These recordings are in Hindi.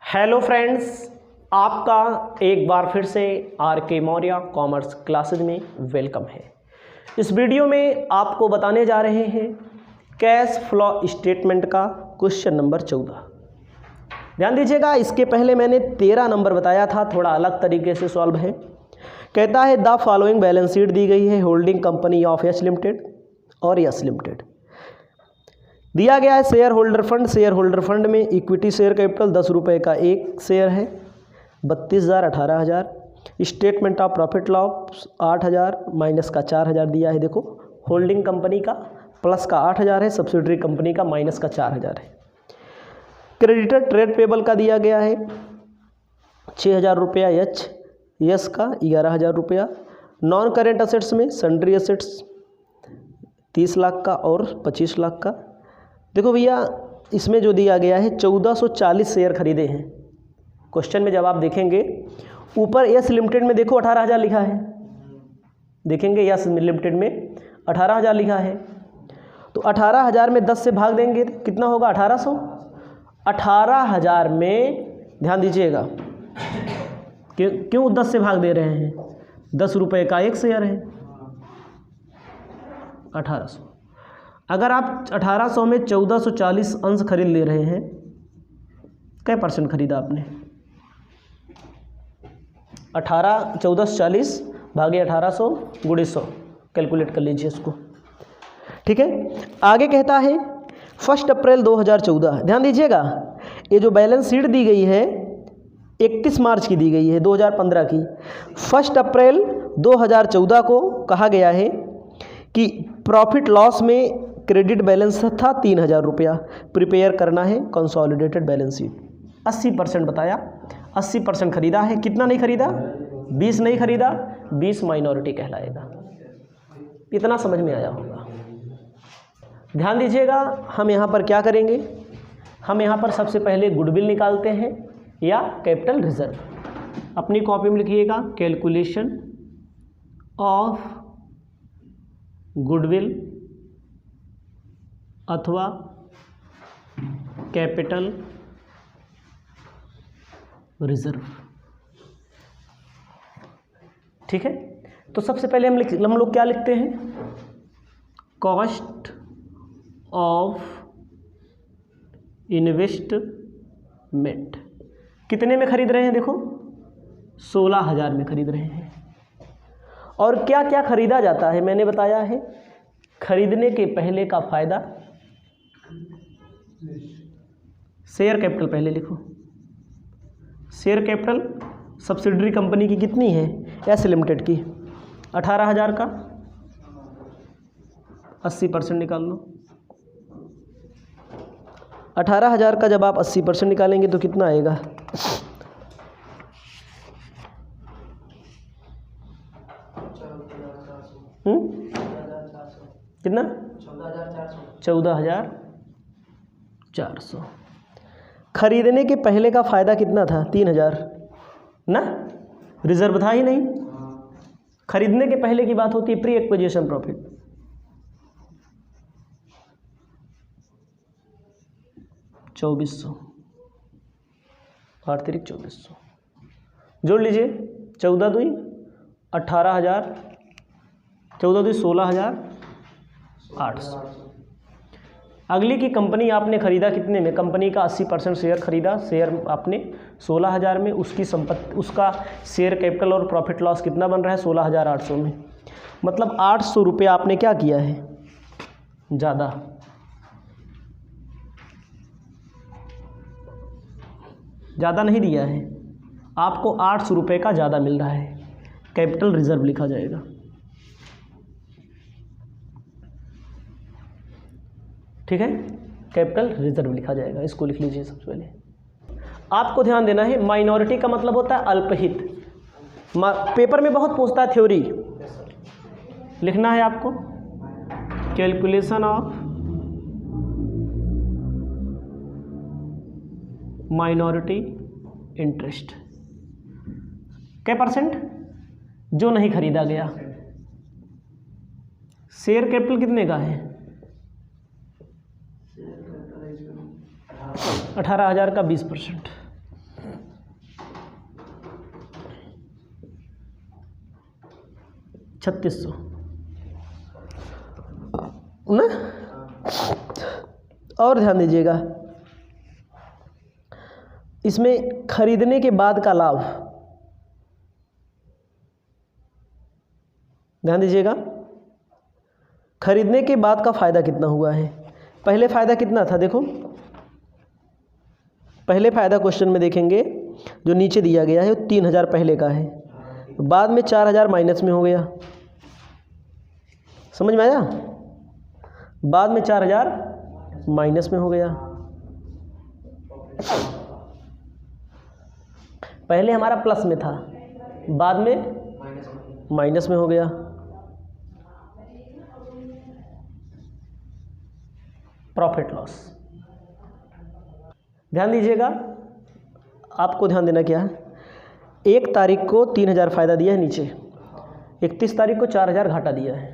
हेलो फ्रेंड्स, आपका एक बार फिर से आर के मौर्य कॉमर्स क्लासेज में वेलकम है। इस वीडियो में आपको बताने जा रहे हैं कैश फ्लो स्टेटमेंट का क्वेश्चन नंबर 14। ध्यान दीजिएगा, इसके पहले मैंने 13 नंबर बताया था, थोड़ा अलग तरीके से सॉल्व है। कहता है द फॉलोइंग बैलेंस शीट दी गई है holding company of H limited और यस लिमिटेड। दिया गया है शेयर होल्डर फंड में इक्विटी शेयर कैपिटल 10 रुपये का एक शेयर है, 32,000 18,000। Statement of profit loss 8,000 minus का 4,000 दिया है। देखो, होल्डिंग कंपनी का प्लस का 8,000 है, सब्सिडरी कंपनी का माइनस का 4,000 है। क्रेडिटर ट्रेड पेबल का दिया गया है 6,000 रुपया यस का 11,000 रुपया। नॉन करेंट असेट्स में सन्ड्री असेट्स 30 लाख का और 25 लाख का। देखो भैया, इसमें जो दिया गया है 1440 शेयर खरीदे हैं। क्वेश्चन में जब आप देखेंगे ऊपर यस लिमिटेड में देखो 18,000 लिखा है, देखेंगे यस लिमिटेड में 18,000 लिखा है। तो 18,000 में 10 से भाग देंगे कितना होगा 1800। 18,000 में ध्यान दीजिएगा, क्यों 10 से भाग दे रहे हैं, 10 रुपये का एक शेयर है 1800। अगर आप 1800 में 1440 अंश खरीद ले रहे हैं, कै परसेंट खरीदा आपने? 1440 भागे 1800 गुणे 100, कैलकुलेट कर लीजिए इसको। ठीक है, आगे कहता है 1 अप्रैल 2014। ध्यान दीजिएगा, ये जो बैलेंस शीट दी गई है 31 मार्च की दी गई है 2015 की। 1 अप्रैल 2014 को कहा गया है कि प्रॉफिट लॉस में क्रेडिट बैलेंस था 3,000 रुपया, प्रिपेयर करना है कंसोलिडेटेड बैलेंस शीट। 80% बताया, 80% खरीदा है। कितना नहीं खरीदा? 20 नहीं खरीदा, 20 माइनॉरिटी कहलाएगा। इतना समझ में आया होगा। ध्यान दीजिएगा, हम यहाँ पर क्या करेंगे, हम यहाँ पर सबसे पहले गुडविल निकालते हैं या कैपिटल रिजर्व। अपनी कॉपी में लिखिएगा कैलकुलेशन ऑफ गुडविल अथवा कैपिटल रिजर्व। ठीक है, तो सबसे पहले हम लोग क्या लिखते हैं, कॉस्ट ऑफ इन्वेस्टमेंट। कितने में खरीद रहे हैं? देखो 16,000 में खरीद रहे हैं। और क्या क्या खरीदा जाता है मैंने बताया है। खरीदने के पहले का फायदा, शेयर कैपिटल पहले लिखो। शेयर कैपिटल सब्सिडरी कंपनी की कितनी है? एस लिमिटेड की 18,000 का 80% निकाल लो। 18,000 का जब आप 80% निकालेंगे तो कितना आएगा? कितना? 14,400। खरीदने के पहले का फायदा कितना था? 3,000 ना, रिजर्व था ही नहीं। खरीदने के पहले की बात होती है प्री एक्विजिशन प्रॉफिट। $2,400 8 तिरिक 2,400 जोड़ लीजिए। 14 दूई 18,000, 14 दूई 16,800। अगली की कंपनी आपने खरीदा कितने में? कंपनी का 80% शेयर खरीदा, शेयर आपने 16,000 में। उसकी संपत्ति, उसका शेयर कैपिटल और प्रॉफिट लॉस कितना बन रहा है? 16,800 में। मतलब 800 रुपये आपने क्या किया है? ज़्यादा। ज़्यादा नहीं दिया है आपको, 800 रुपये का ज़्यादा मिल रहा है। कैपिटल रिजर्व लिखा जाएगा। ठीक है, कैपिटल रिजर्व लिखा जाएगा। इसको लिख लीजिए सबसे पहले। आपको ध्यान देना है, माइनॉरिटी का मतलब होता है अल्पहित। पेपर में बहुत पूछता है, थ्योरी लिखना है आपको। Calculation of minority interest. क्या परसेंट? जो नहीं खरीदा गया। शेयर कैपिटल कितने का है? 18,000 का 20%। 3600 ना। और ध्यान दीजिएगा, इसमें खरीदने के बाद का लाभ, ध्यान दीजिएगा, खरीदने के बाद का फायदा कितना हुआ है। पहले फायदा कितना था, देखो पहले फायदा क्वेश्चन में देखेंगे जो नीचे दिया गया है वो 3000 पहले का है, बाद में 4000 माइनस में हो गया, समझ में आया, बाद में 4000 माइनस में हो गया। पहले हमारा प्लस में था, बाद में माइनस में हो गया। प्रॉफिट लॉस, ध्यान दीजिएगा, आपको ध्यान देना क्या है, 1 तारीख को 3000 फायदा दिया है नीचे, 31 तारीख को 4000 घाटा दिया है,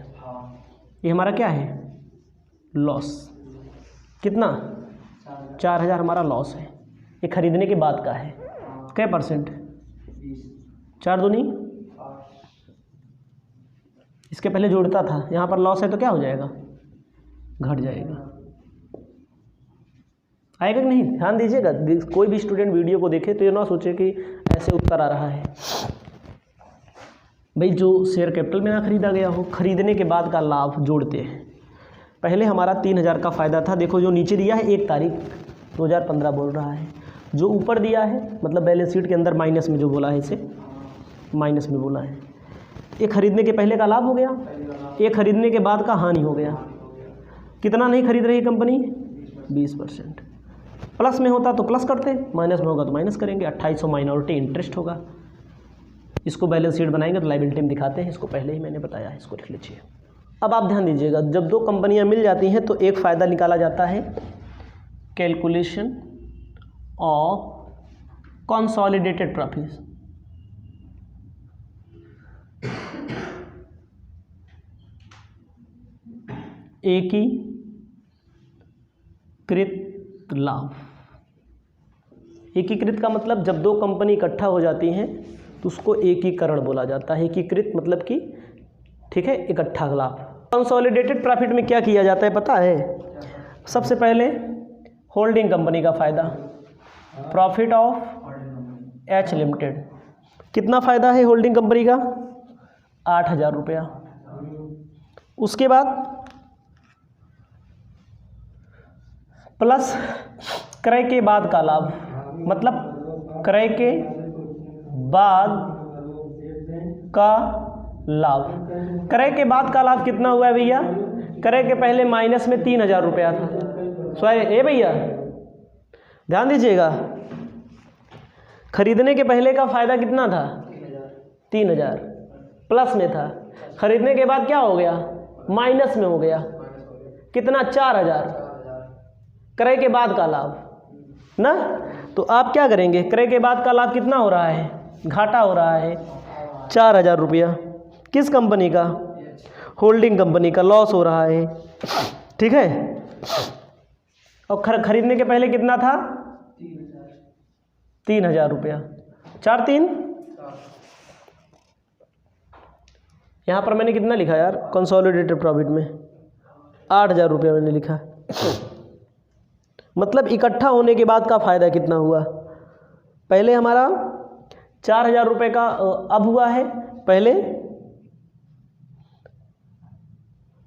ये हमारा क्या है, लॉस। कितना, 4000 हमारा लॉस है। ये खरीदने के बाद का है, क्या परसेंट, 4 दूनी, इसके पहले जोड़ता था, यहाँ पर लॉस है तो क्या हो जाएगा, घट जाएगा। आएगा कि नहीं, ध्यान दीजिएगा, कोई भी स्टूडेंट वीडियो को देखे तो ये ना सोचे कि ऐसे उत्तर आ रहा है। भाई जो शेयर कैपिटल में ना खरीदा गया हो, खरीदने के बाद का लाभ जोड़ते हैं। पहले हमारा 3000 का फ़ायदा था, देखो जो नीचे दिया है 1 तारीख 2015 बोल रहा है, जो ऊपर दिया है मतलब बैलेंस शीट के अंदर माइनस में जो बोला है, इसे माइनस में बोला है। ये खरीदने के पहले का लाभ हो गया, ये खरीदने के बाद का हानि हो गया। कितना नहीं खरीद रही कंपनी, 20%। प्लस में होता तो प्लस करते, माइनस में होगा तो माइनस करेंगे। 2800 माइनॉरिटी इंटरेस्ट होगा, इसको बैलेंस शीट बनाएंगे तो लायबिलिटी में दिखाते हैं, इसको पहले ही मैंने बताया है, इसको लिख लीजिए। अब आप ध्यान दीजिएगा, जब 2 कंपनियां मिल जाती हैं तो एक फ़ायदा निकाला जाता है, कैलकुलेशन ऑफ कंसोलिडेटेड प्रॉफिट। एकीकृत लाभ। एकीकृत का मतलब जब 2 कंपनी इकट्ठा हो जाती हैं तो उसको एकीकरण बोला जाता है। एकीकृत मतलब कि ठीक है, इकट्ठा लाभ। कंसोलिडेटेड प्रॉफिट में क्या किया जाता है पता है, सबसे पहले होल्डिंग कंपनी का फ़ायदा, प्रॉफिट ऑफ एच लिमिटेड। कितना फ़ायदा है होल्डिंग कंपनी का, 8000 रुपया। उसके बाद प्लस क्रय के बाद का लाभ, मतलब क्रय के बाद का लाभ। क्रय के बाद का लाभ कितना हुआ है भैया, क्रय के पहले माइनस में 3000 रुपया था। सॉरी ए भैया ध्यान दीजिएगा, खरीदने के पहले का फ़ायदा कितना था, 3000 प्लस में था, खरीदने के बाद क्या हो गया, माइनस में हो गया। कितना, 4000 क्रय के बाद का लाभ ना। तो आप क्या करेंगे, क्रय के बाद का लाभ कितना हो रहा है, घाटा हो रहा है 4000 रुपया। किस कंपनी का, होल्डिंग कंपनी का लॉस हो रहा है, ठीक है। और खरीदने के पहले कितना था, 3000 रुपया। 4 3, यहाँ पर मैंने कितना लिखा यार, कंसोलिडेटेड प्रॉफिट में 8000 रुपया मैंने लिखा। मतलब इकट्ठा होने के बाद का फ़ायदा कितना हुआ, पहले हमारा 4000 रुपये का अब हुआ है, पहले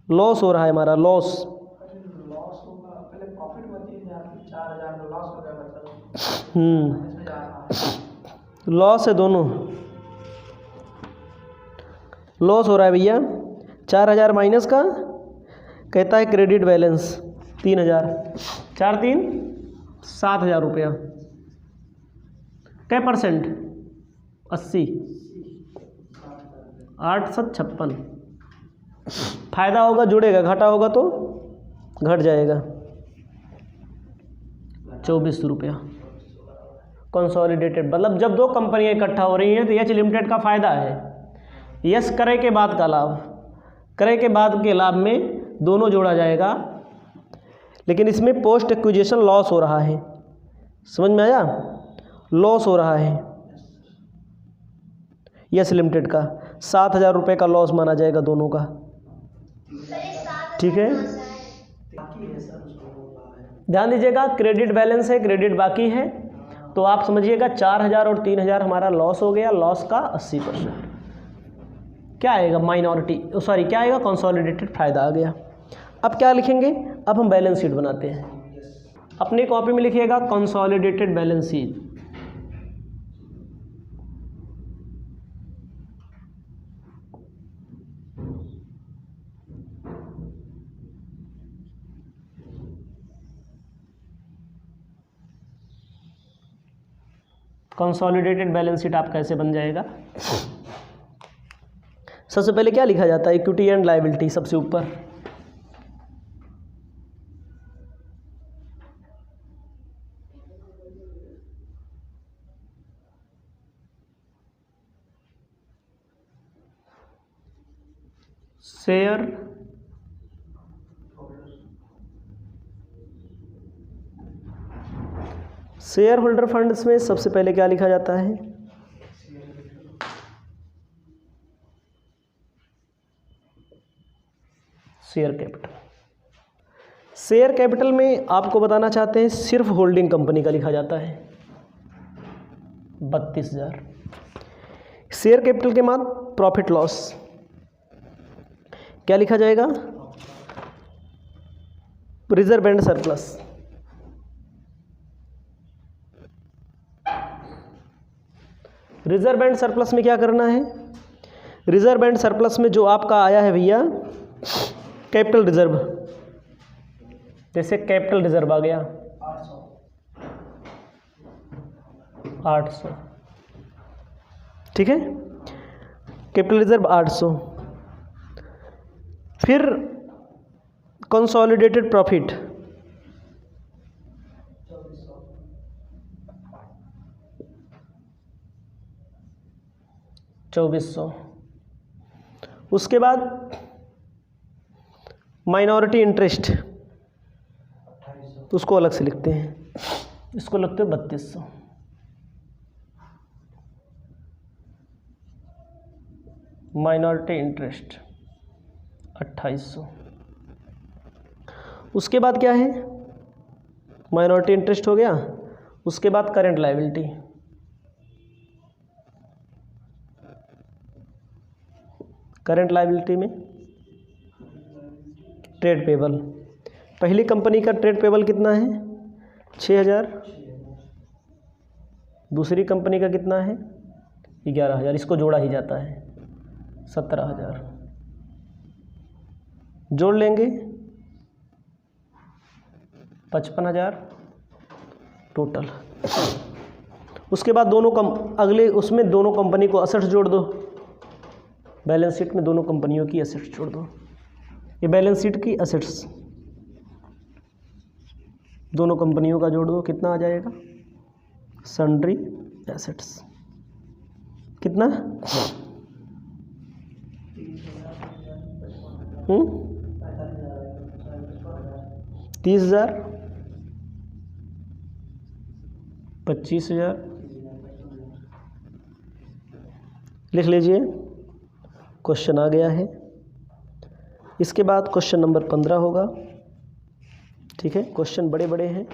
लॉस हो रहा है हमारा, लॉस होगा, पहले प्रॉफिट होती है, 4000 में लॉस हो गया मतलब लॉस है, दोनों लॉस हो रहा है भैया। 4000 माइनस का कहता है क्रेडिट बैलेंस 3000, 4 3 7000 रुपया। क्या परसेंट, 80, 8 7 56। फायदा होगा जुड़ेगा, घाटा होगा तो घट जाएगा, 2400 रुपया। कंसोलिडेटेड मतलब जब 2 कंपनियां इकट्ठा हो रही हैं तो एच लिमिटेड का फ़ायदा है, यस क्रय के बाद का लाभ, क्रय के बाद के लाभ में दोनों जोड़ा जाएगा। लेकिन इसमें पोस्ट एक्विजिशन लॉस हो रहा है, समझ में आया, लॉस हो रहा है यस लिमिटेड का। 7,000 रुपये का लॉस माना जाएगा दोनों का। ठीक है, ध्यान दीजिएगा, क्रेडिट बैलेंस है, क्रेडिट बाकी है, तो आप समझिएगा 4,000 और 3,000 हमारा लॉस हो गया। लॉस का 80% क्या आएगा, क्या आएगा, कंसोलिडेटेड फायदा आ गया। अब क्या लिखेंगे, अब हम बैलेंस शीट बनाते हैं। अपनी कॉपी में लिखिएगा consolidated balance sheet. Consolidated balance sheet आपका कैसे बन जाएगा। सबसे पहले क्या लिखा जाता है, इक्विटी एंड लायबिलिटी सबसे ऊपर। शेयर होल्डर फंड्स में सबसे पहले क्या लिखा जाता है, शेयर कैपिटल। शेयर कैपिटल में आपको बताना चाहते हैं सिर्फ होल्डिंग कंपनी का लिखा जाता है 32,000। शेयर कैपिटल के बाद प्रॉफिट लॉस क्या लिखा जाएगा, reserve and surplus. Reserve and surplus में क्या करना है, रिजर्व एंड सरप्लस में जो आपका आया है भैया कैपिटल रिजर्व, जैसे कैपिटल रिजर्व आ गया 800, ठीक है, कैपिटल रिजर्व 800। फिर कंसोलिडेटेड प्रॉफिट 2400। उसके बाद माइनॉरिटी इंटरेस्ट, उसको अलग से लिखते हैं, इसको लगते हैं 3200। Minority interest 2800। उसके बाद क्या है, माइनॉरिटी इंटरेस्ट हो गया। उसके बाद करंट लायबिलिटी, करंट लायबिलिटी में ट्रेड पेबल। पहली कंपनी का ट्रेड पेबल कितना है 6,000, दूसरी कंपनी का कितना है 11,000, इसको जोड़ा ही जाता है 17,000, जोड़ लेंगे 55,000 टोटल। उसके बाद अगले उसमें दोनों कंपनी को असेट्स जोड़ दो, बैलेंस शीट में दोनों कंपनियों की असेट्स जोड़ दो। ये बैलेंस शीट की असेट्स दोनों कंपनियों का जोड़ दो, कितना आ जाएगा, सन्ड्री एसेट्स कितना 30,000, 25,000 लिख लीजिए। क्वेश्चन आ गया है। इसके बाद क्वेश्चन नंबर 15 होगा, ठीक है, क्वेश्चन बड़े बड़े हैं।